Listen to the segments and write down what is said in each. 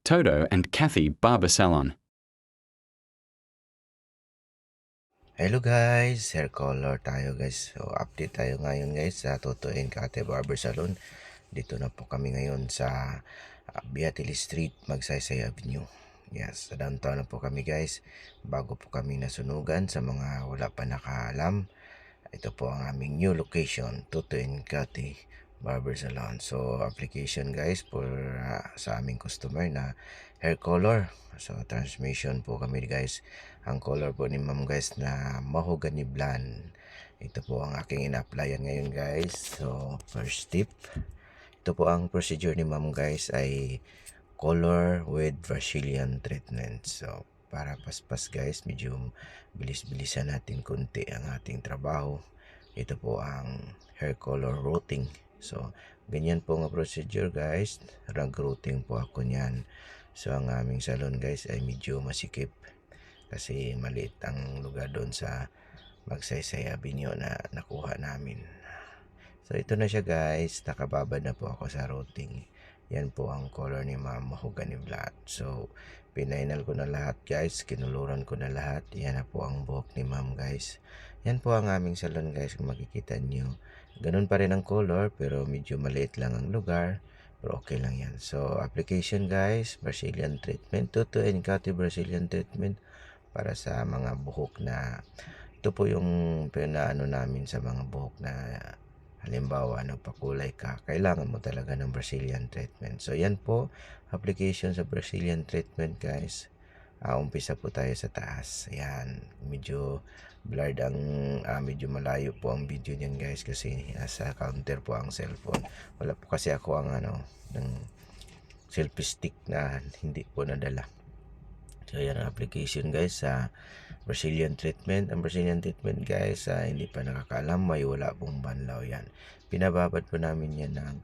Toto and Kathy Barber Salon. Hello guys, hair color tayo guys. So update tayo ngayon guys sa Toto and Kate Barber Salon. Dito na po kami ngayon sa Beatty Street, Magsaysay Avenue. Yes, sa downtown na po kami guys. Bago po kami nasunugan sa mga wala pa nakaalam. Ito po ang aming new location, Toto and Kate Barber Salon. So application guys for sa aming customer na hair color. So transmission po kami guys. Ang color po ni ma'am guys na mahogany blonde. Ito po ang aking ina-applyan ngayon guys. So first tip, ito po ang procedure ni ma'am guys ay color with Brazilian treatment. So para paspas guys, medyo bilis-bilisan natin konti ang ating trabaho. Ito po ang hair color rooting. So ganyan po ang procedure guys. Rag rooting po ako niyan. So ang aming salon guys ay medyo masikip kasi maliit ang lugar doon sa Magsaysay Avenue na nakuha namin. So ito na siya guys, nakababad na po ako sa routing. Yan po ang color ni ma'am, mahogany black. So pinainal ko na lahat guys, kinuluran ko na lahat. Yan na po ang buhok ni ma'am guys. Yan po ang aming salon guys, kung makikita nyo. Ganun pa rin ang color pero medyo maliit lang ang lugar. Pero okay lang yan. So application guys, Brazilian treatment. Toto and Kate Brazilian treatment para sa mga buhok na ito po yung pinaano namin sa mga buhok na halimbawa nagpakulay ka, kailangan mo talaga ng Brazilian treatment. So yan po, application sa Brazilian treatment guys. Umpisa po tayo sa taas. Ayan, medyo blurred ang medyo malayo po ang video niyan guys kasi nasa counter po ang cellphone. Wala po kasi ako ang ng selfie stick na hindi po nadala. So yan ang application guys sa Brazilian treatment. Ang Brazilian treatment guys, hindi pa nakakaalam, may wala pong banlaw yan. Pinababad po namin yan ng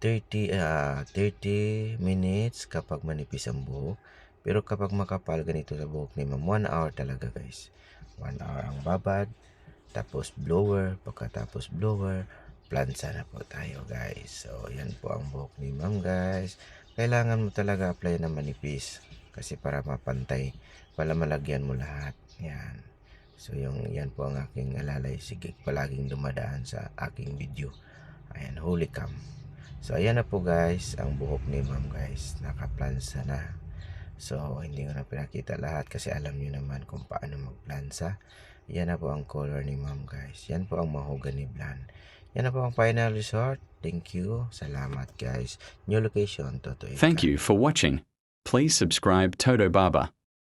30 minutes kapag manipis ang buhok. Pero kapag makapal ganito sa buhok ni ma'am, 1 hour talaga guys. 1 hour ang babad, tapos blower, pagkatapos blower, plansa na po tayo guys. So yan po ang buhok ni ma'am guys. Kailangan mo talaga apply na manipis kasi para mapantay, para malagyan mo lahat. Yan. So yan po ang aking alalay sigig palaging dumadaan sa aking video. Ayan, holy cam. So ayan na po guys ang buhok ni ma'am guys, nakaplansa na. So hindi ko na pinakita lahat kasi alam niyo naman kung paano magplansa. Yan na po ang color ni ma'am guys. Yan po ang mahogany blonde. Yan na po ang final result. Thank you. Salamat guys. New location, Toto. Thank you for watching. Please subscribe Toto Barber.